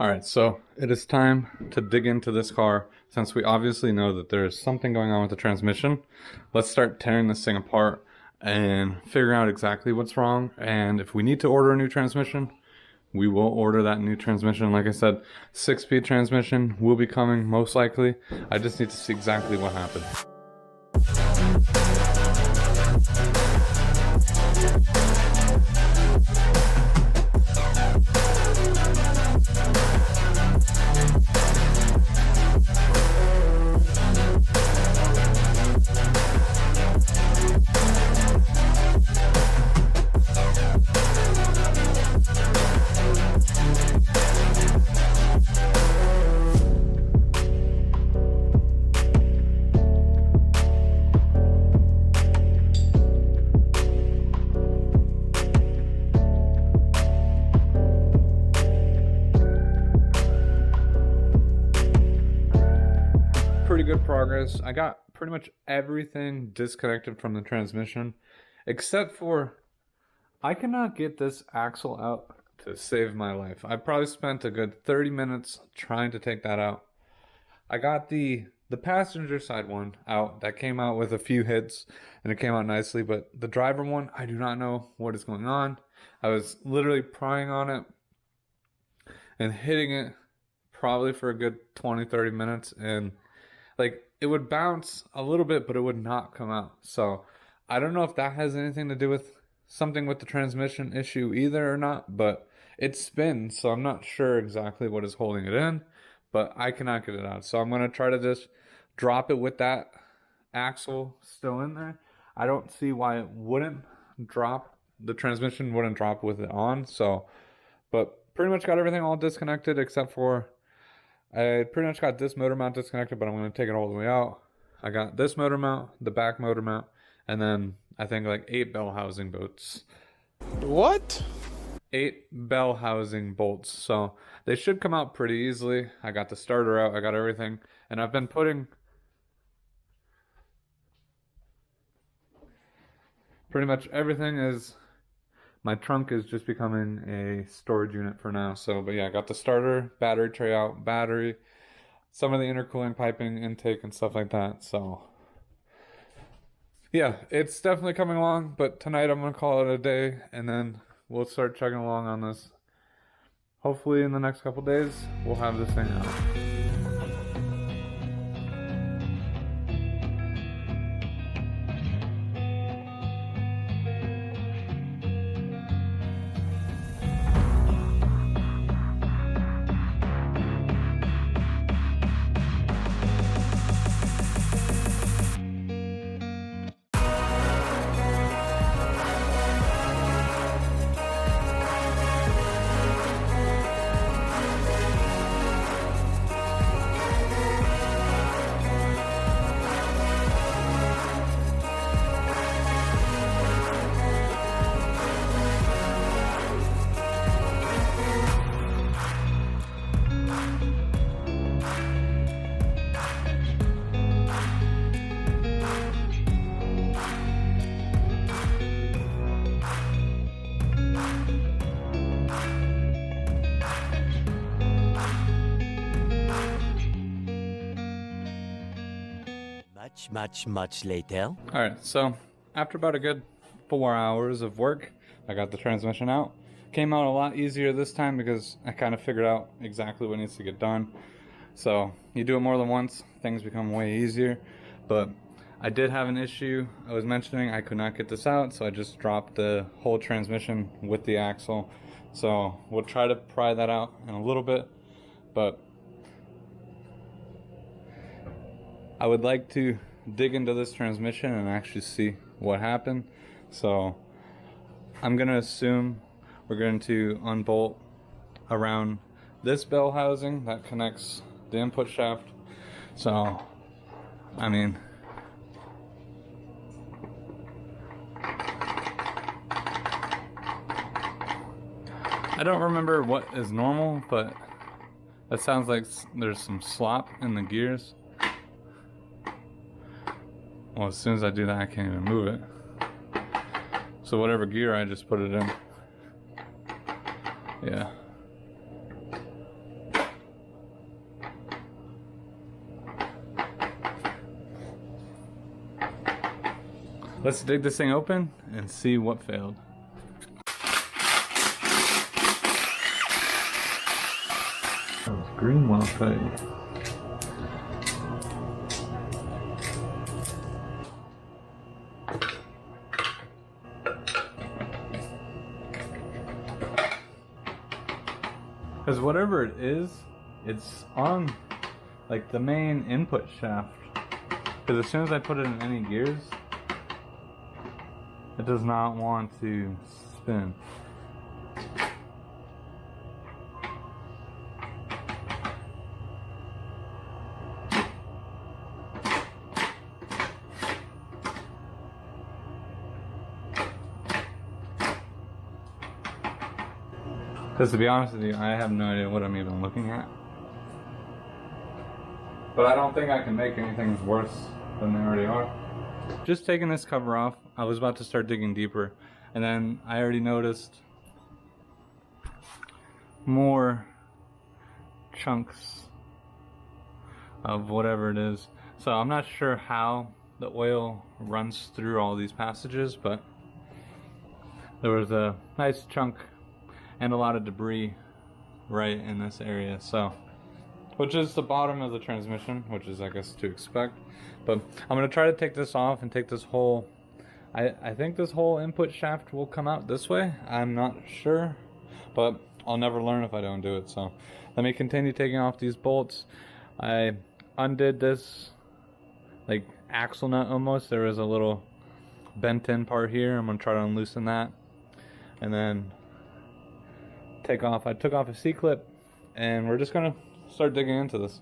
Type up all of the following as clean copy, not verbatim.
Alright, so it is time to dig into this car. Since we obviously know that there's something going on with the transmission, let's start tearing this thing apart and figuring out exactly what's wrong. And if we need to order a new transmission, we will order that new transmission. Like I said, 6-speed transmission will be coming most likely. I just need to see exactly what happened. Pretty good progress. I got pretty much everything disconnected from the transmission, except for I cannot get this axle out to save my life. I probably spent a good 30 minutes trying to take that out. I got the passenger side one out. That came out with a few hits and it came out nicely, but the driver one, I do not know what is going on. I was literally prying on it and hitting it probably for a good 20-30 minutes, and like it would bounce a little bit, but it would not come out. So I don't know if that has anything to do with something with the transmission issue either or not, but it spins, so I'm not sure exactly what is holding it in, but I cannot get it out. So I'm going to try to just drop it with that axle still in there. I don't see why it wouldn't drop. The transmission wouldn't drop with it on. So, but pretty much got everything all disconnected except for I pretty much got this motor mount disconnected, but I'm going to take it all the way out. I got this motor mount, the back motor mount, and then I think like 8 bell housing bolts. What? 8 bell housing bolts. So they should come out pretty easily. I got the starter out, I got everything, and I've been putting pretty much everything is, my trunk is just becoming a storage unit for now. So, but yeah, I got the starter, battery tray out, battery, some of the intercooling piping, intake, and stuff like that. So, yeah, it's definitely coming along. But tonight I'm going to call it a day, and then we'll start chugging along on this. Hopefully in the next couple days, we'll have this thing out. Much later. Alright, so after about a good 4 hours of work, I got the transmission out. Came out a lot easier this time because I kind of figured out exactly what needs to get done. So you do it more than once, things become way easier. But I did have an issue. I was mentioning I could not get this out, so I just dropped the whole transmission with the axle. So we'll try to pry that out in a little bit, but I would like to dig into this transmission and actually see what happened. So I'm going to assume we're going to unbolt around this bell housing that connects the input shaft. So, I mean, I don't remember what is normal, but that sounds like there's some slop in the gears. Well, as soon as I do that, I can't even move it. So whatever gear I just put it in. Yeah. Let's dig this thing open and see what failed. That was green well fed. Because whatever it is, it's on like the main input shaft. Because as soon as I put it in any gears, it does not want to spin. Because to be honest with you, I have no idea what I'm even looking at. But I don't think I can make anything worse than they already are. Just taking this cover off, I was about to start digging deeper, and then I already noticed more chunks of whatever it is. So I'm not sure how the oil runs through all these passages, but there was a nice chunk and a lot of debris right in this area, so which is the bottom of the transmission, which is I guess to expect. But I'm gonna try to take this off and take this whole, I think this whole input shaft will come out this way. I'm not sure, but I'll never learn if I don't do it. So let me continue taking off these bolts. I undid this like axle nut almost. There was a little bent in part here. I'm gonna try to unloosen that and then take off. I took off a C-clip and we're just gonna start digging into this.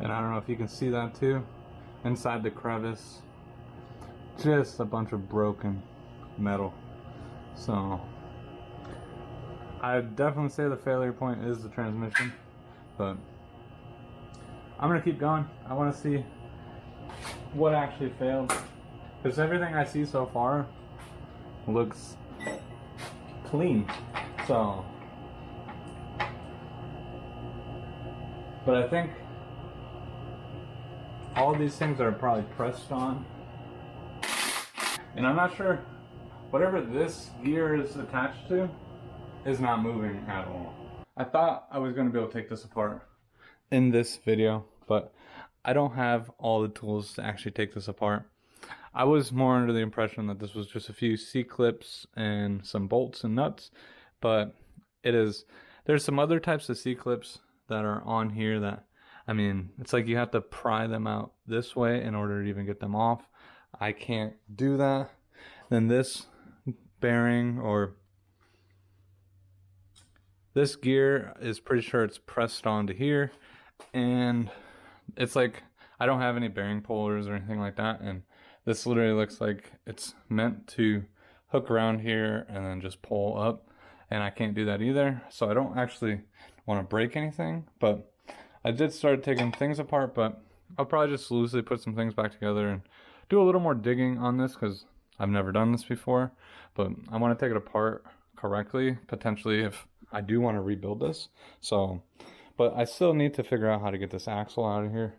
And I don't know if you can see that too. Inside the crevice, just a bunch of broken metal. So I definitely say the failure point is the transmission, but I'm gonna keep going. I want to see what actually failed, because everything I see so far looks clean. So, but I think all these things are probably pressed on, and I'm not sure whatever this gear is attached to is not moving at all. I thought I was going to be able to take this apart in this video, but I don't have all the tools to actually take this apart. I was more under the impression that this was just a few C-clips and some bolts and nuts, but it is. There's some other types of C-clips that are on here that, I mean, it's like you have to pry them out this way in order to even get them off. I can't do that. Then this bearing or this gear is pretty sure it's pressed onto here, and it's like I don't have any bearing pullers or anything like that, and this literally looks like it's meant to hook around here and then just pull up, and I can't do that either. So I don't actually want to break anything, but I did start taking things apart, but I'll probably just loosely put some things back together and do a little more digging on this because I've never done this before. But I want to take it apart correctly, potentially, if I do want to rebuild this. So, but I still need to figure out how to get this axle out of here.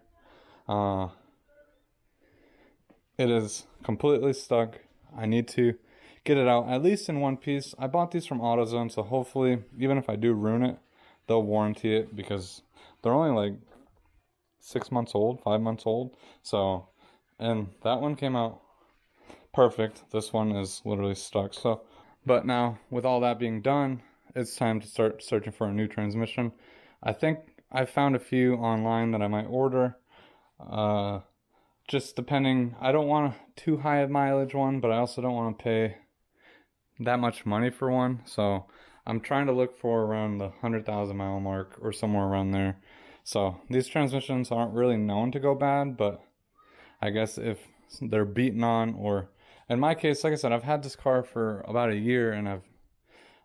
It is completely stuck. I need to get it out, at least in one piece. I bought these from AutoZone, so hopefully, even if I do ruin it, they'll warranty it, because they're only like 6 months old, 5 months old. So, and that one came out perfect. This one is literally stuck. So, but now with all that being done, it's time to start searching for a new transmission. I think I found a few online that I might order. Just depending, I don't want a too high a mileage one, but I also don't want to pay that much money for one. So I'm trying to look for around the 100,000 mile mark or somewhere around there. So these transmissions aren't really known to go bad, but I guess if they're beaten on, or in my case, like I said, I've had this car for about a year and I've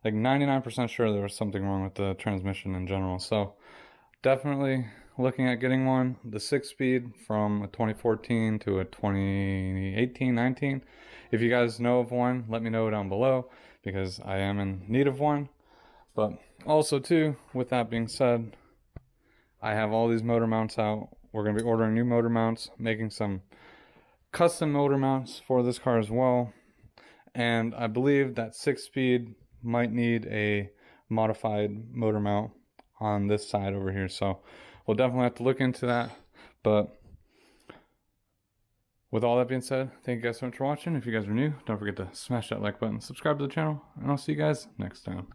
like 99% sure there was something wrong with the transmission in general. So definitely looking at getting one, the 6-speed from a 2014 to a 2018-19. If you guys know of one, let me know down below, because I am in need of one. But also too, with that being said, I have all these motor mounts out. We're going to be ordering new motor mounts, making some custom motor mounts for this car as well. And I believe that 6-speed might need a modified motor mount on this side over here. So we'll definitely have to look into that. But with all that being said, thank you guys so much for watching. If you guys are new, don't forget to smash that like button, subscribe to the channel, and I'll see you guys next time.